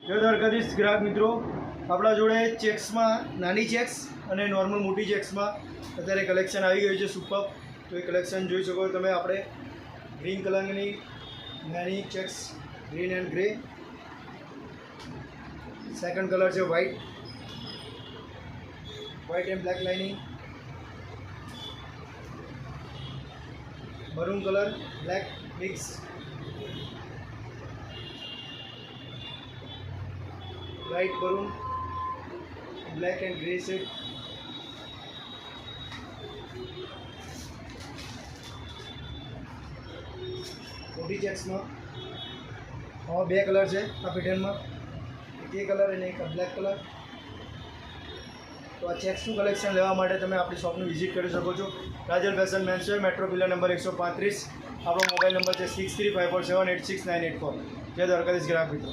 જય દ્વારકાધીશ ગ્રાહક મિત્રો, આપણા જોડે ચેક્સમાં નાની ચેક્સ અને નોર્મલ મોટી ચેક્સમાં અત્યારે કલેક્શન આવી ગયું છે સુપર. તો એ કલેક્શન જોઈ શકો તમે. આપણે ગ્રીન કલરની નાની checks, green and grey. Second colour છે white and black lining. Maroon colour black mix. Light maroon, black and grey shade. મોટી ચેક્સમાં આવા બે કલર છે આ પેટર્નમાં, એક એ કલર અને એક બ્લેક કલર. તો આ ચેક્સનું કલેક્શન લેવા માટે તમે આપણી શોપની વિઝિટ કરી શકો છો. Rajal fashion menswear, metro pillar number 135. આપણો મોબાઈલ નંબર છે 6354786984. જય દ્વારકાધીશ ગ્રાહક મિત્રો.